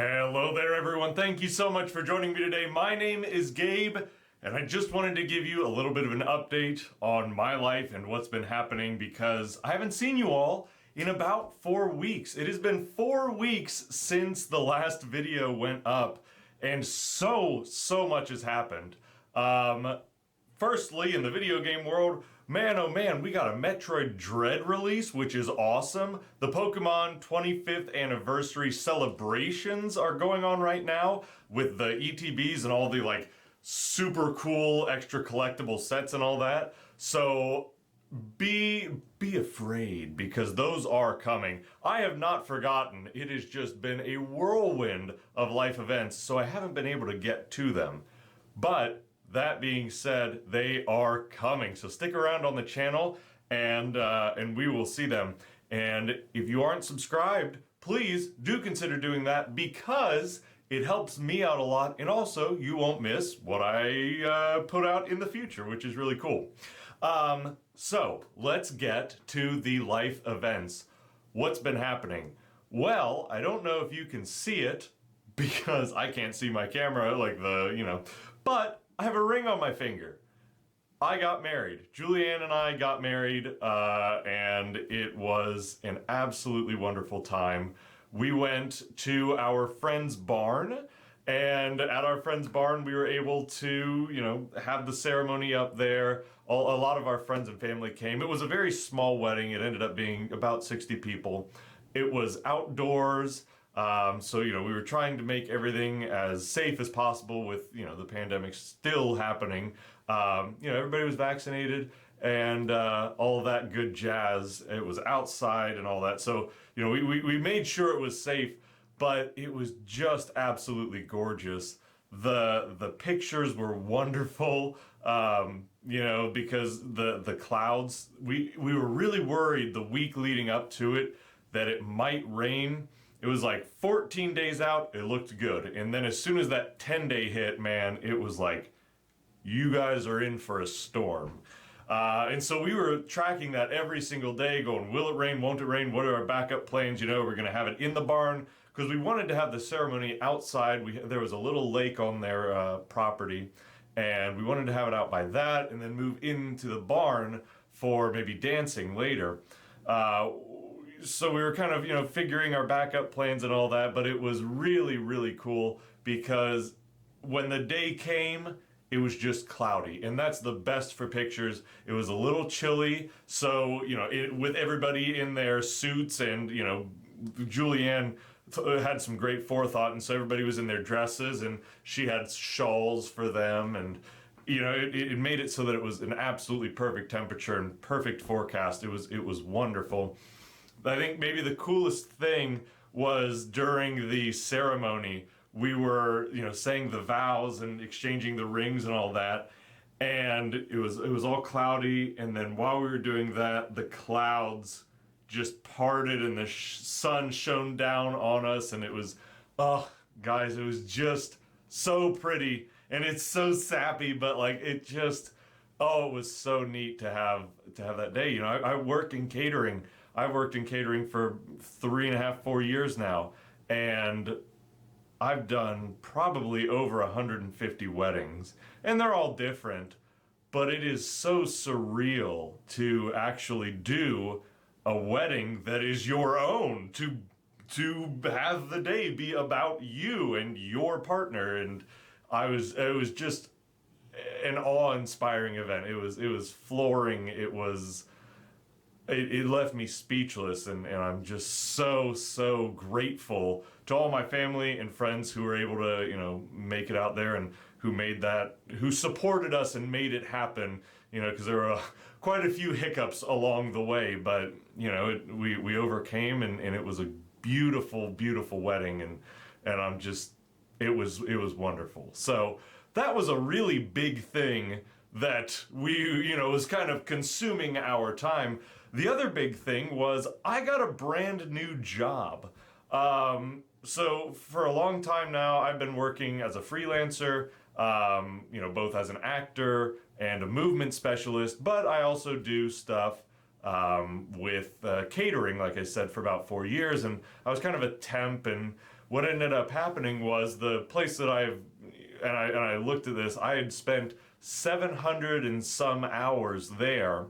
Hello there, everyone. Thank you so much for joining me today. My name is Gabe, and I just wanted to give you a little bit of an update on my life and what's been happening because I haven't seen you all in about 4 weeks. It has been 4 weeks since the last video went up, and so much has happened. Firstly, in the video game world, man oh man, we got a Metroid Dread release, which is awesome. The Pokemon 25th anniversary celebrations are going on right now with the ETBs and all the super cool extra collectible sets and all that. So be afraid because those are coming. I have not forgotten. It has just been a whirlwind of life events, so I haven't been able to get to them. But that being said, they are coming. So stick around on the channel and we will see them. And if you aren't subscribed, please do consider doing that because it helps me out a lot, and also you won't miss what I put out in the future, which is really cool. So let's get to the life events. What's been happening? Well, I don't know if you can see it because I can't see my camera but I have a ring on my finger. I got married. Julianne and I got married, and it was an absolutely wonderful time. We went to our friend's barn, and at our friend's barn we were able to, have the ceremony up there. A lot of our friends and family came. It was a very small wedding. It ended up being about 60 people. It was outdoors. So we were trying to make everything as safe as possible with, the pandemic still happening. Everybody was vaccinated and all that good jazz. It was outside and all that. So, we made sure it was safe, but it was just absolutely gorgeous. The pictures were wonderful, because the clouds, we were really worried the week leading up to it that it might rain. It was like 14 days out, it looked good. And then as soon as that 10-day hit, man, it was like, you guys are in for a storm. And so we were tracking that every single day, going, will it rain, won't it rain, what are our backup plans? We're gonna have it in the barn, because we wanted to have the ceremony outside. There was a little lake on their property, and we wanted to have it out by that, and then move into the barn for maybe dancing later. So we were kind of, figuring our backup plans and all that, but it was really, really cool because when the day came, it was just cloudy, and that's the best for pictures. It was a little chilly, so, with everybody in their suits and, Julianne had some great forethought, and so everybody was in their dresses, and she had shawls for them, and it made it so that it was an absolutely perfect temperature and perfect forecast. It was wonderful. I think maybe the coolest thing was during the ceremony, we were, saying the vows and exchanging the rings and all that, and it was all cloudy, and then while we were doing that, the clouds just parted and the sun shone down on us, and it was, oh, guys, it was just so pretty, and it's so sappy, but it was so neat to have that day. I work in catering. I've worked in catering for 3.5, 4 years now, and I've done probably over 150 weddings, and they're all different, but it is so surreal to actually do a wedding that is your own, to have the day be about you and your partner, and it was just an awe-inspiring event. It was flooring. It left me speechless, and I'm just so grateful to all my family and friends who were able to, make it out there, and who supported us and made it happen, because there were quite a few hiccups along the way, but, we overcame, and it was a beautiful, beautiful wedding, and it was wonderful. So that was a really big thing that was kind of consuming our time. The other big thing was I got a brand new job. So for a long time now, I've been working as a freelancer, both as an actor and a movement specialist, but I also do stuff with catering, like I said, for about 4 years, and I was kind of a temp, and what ended up happening was the place that I looked at this, I had spent 700 and some hours there.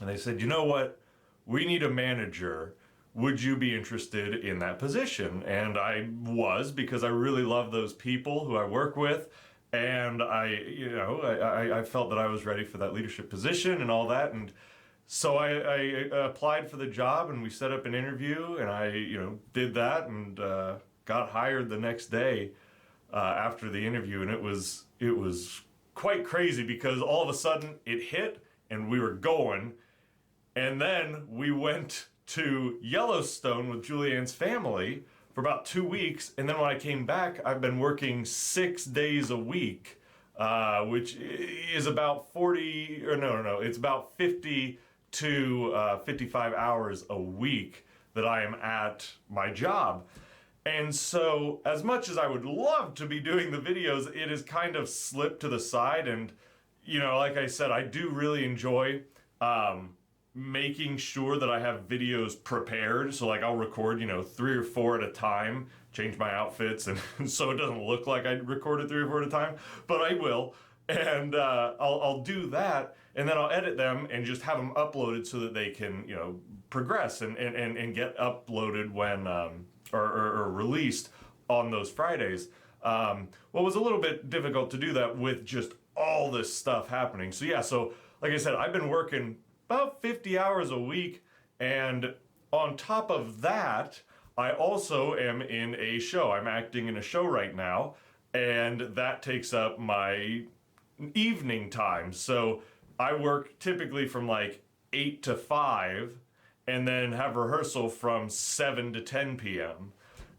And they said, you know what? We need a manager. Would you be interested in that position? And I was, because I really love those people who I work with. And I felt that I was ready for that leadership position and all that. And so I applied for the job, and we set up an interview, and I did that, and got hired the next day after the interview. And it was quite crazy, because all of a sudden it hit and we were going, and then we went to Yellowstone with Julianne's family for about 2 weeks, and then when I came back, I've been working 6 days a week, which is about 40, or no, it's about 50 to 55 hours a week that I am at my job. And so, as much as I would love to be doing the videos, it has kind of slipped to the side. And, like I said, I do really enjoy making sure that I have videos prepared. So, like, I'll record, 3 or 4 at a time, change my outfits, and so it doesn't look like I recorded 3 or 4 at a time, but I will. And I'll do that, and then I'll edit them and just have them uploaded so that they can, progress and get uploaded when, or released on those Fridays. Well, it was a little bit difficult to do that with just all this stuff happening. So yeah, so like I said, I've been working about 50 hours a week, and on top of that, I also am in a show. I'm acting in a show right now, and that takes up my evening time. So I work typically from like 8 to 5, and then have rehearsal from 7 to 10 p.m.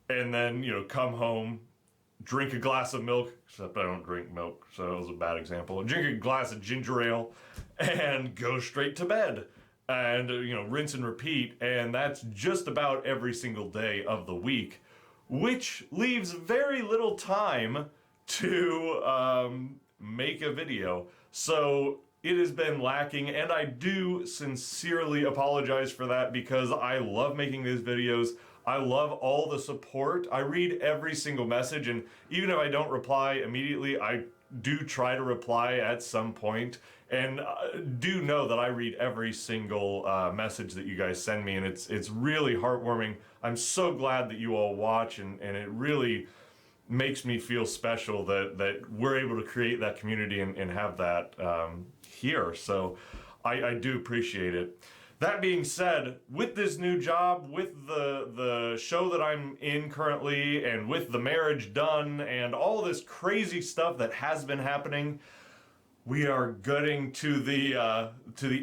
And then, come home, drink a glass of milk, except I don't drink milk, so that was a bad example. Drink a glass of ginger ale and go straight to bed. And, rinse and repeat. And that's just about every single day of the week, which leaves very little time to make a video. So it has been lacking, and I do sincerely apologize for that, because I love making these videos. I love all the support. I read every single message, and even if I don't reply immediately, I do try to reply at some point, and do know that I read every single message that you guys send me, and it's really heartwarming. I'm so glad that you all watch, and it really makes me feel special that we're able to create that community and have that here. So I do appreciate it. That being said, with this new job, with the show that I'm in currently, and with the marriage done, and all this crazy stuff that has been happening, we are getting to the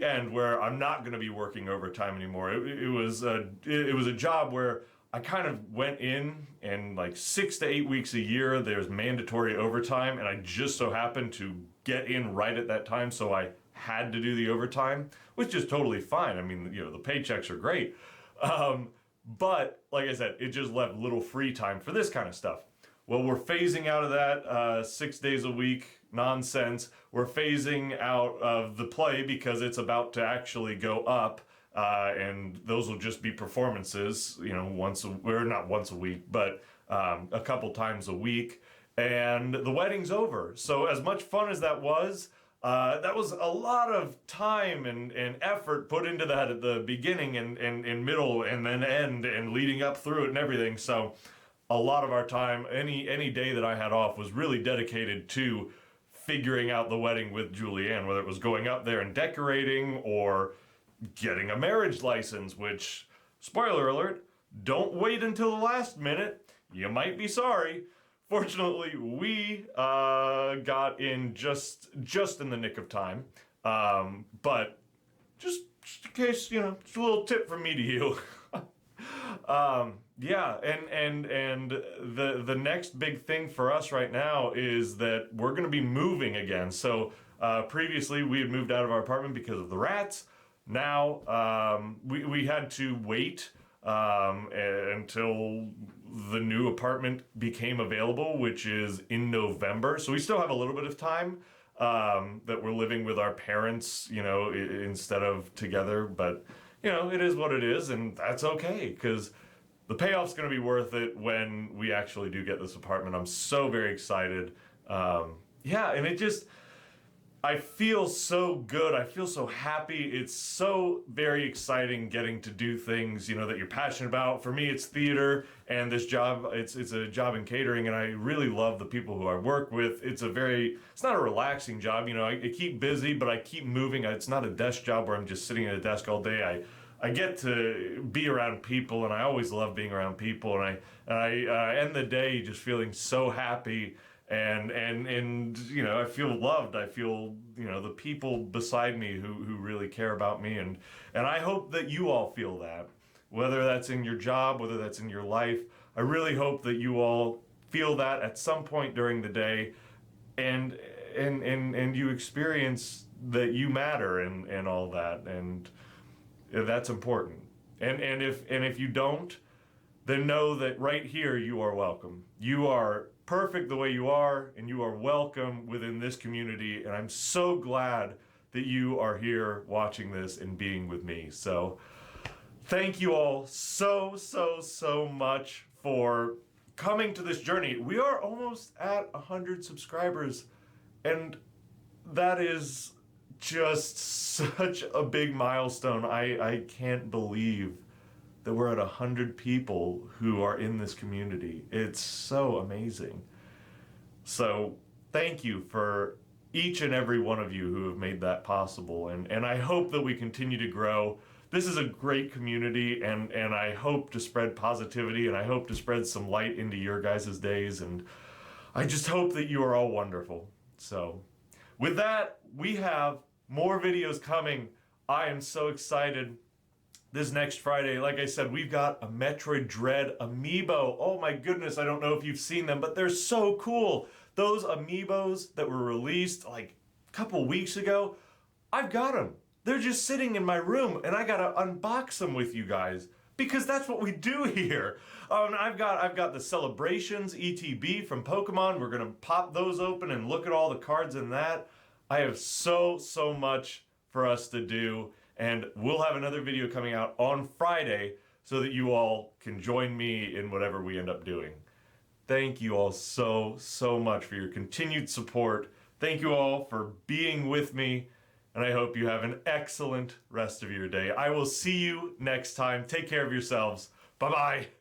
end where I'm not going to be working overtime anymore. It was a job where I kind of went in, and like 6 to 8 weeks a year, there's mandatory overtime, and I just so happened to get in right at that time, so I had to do the overtime, which is totally fine. I mean, the paychecks are great. But like I said, it just left little free time for this kind of stuff. Well, we're phasing out of that 6 days a week nonsense. We're phasing out of the play because it's about to actually go up. And those will just be performances, not once a week, but a couple times a week. And the wedding's over. So as much fun as that was a lot of time and effort put into that at the beginning and middle and then end and leading up through it and everything. So a lot of our time, any day that I had off, was really dedicated to figuring out the wedding with Julianne, whether it was going up there and decorating or getting a marriage license, which, spoiler alert, don't wait until the last minute. You might be sorry. Fortunately, we got in just in the nick of time. But just in case, just a little tip from me to you. Yeah, and the next big thing for us right now is that we're going to be moving again. So previously we had moved out of our apartment because of the rats. Now we had to wait until the new apartment became available, which is in November. So we still have a little bit of time that we're living with our parents, instead of together. But, it is what it is, and that's okay, because the payoff's going to be worth it when we actually do get this apartment. I'm so very excited. Yeah, and I feel so good. I feel so happy. It's so very exciting getting to do things, that you're passionate about. For me, it's theater, and this job, it's a job in catering, and I really love the people who I work with. It's not a relaxing job. I keep busy, but I keep moving. It's not a desk job where I'm just sitting at a desk all day. I get to be around people, and I always love being around people, and I end the day just feeling so happy. And I feel loved. I feel the people beside me who really care about me, and I hope that you all feel that, whether that's in your job, whether that's in your life. I really hope that you all feel that at some point during the day, and you experience that you matter and all that, and that's important. And if you don't, then know that right here you are welcome. You are perfect the way you are, and you are welcome within this community, and I'm so glad that you are here watching this and being with me. So thank you all so much for coming to this journey. We are almost at 100 subscribers, and that is just such a big milestone. I can't believe that we're at 100 people who are in this community. It's so amazing. So thank you for each and every one of you who have made that possible. And I hope that we continue to grow. This is a great community, and I hope to spread positivity, and I hope to spread some light into your guys' days. And I just hope that you are all wonderful. So with that, we have more videos coming. I am so excited. This next Friday, like I said, we've got a Metroid Dread amiibo. Oh my goodness, I don't know if you've seen them, but they're so cool. Those amiibos that were released like a couple weeks ago, I've got them. They're just sitting in my room, and I gotta unbox them with you guys, because that's what we do here. I've got the Celebrations ETB from Pokemon. We're gonna pop those open and look at all the cards in that. I have so much for us to do. And we'll have another video coming out on Friday so that you all can join me in whatever we end up doing. Thank you all so much for your continued support. Thank you all for being with me, and I hope you have an excellent rest of your day. I will see you next time. Take care of yourselves. Bye-bye.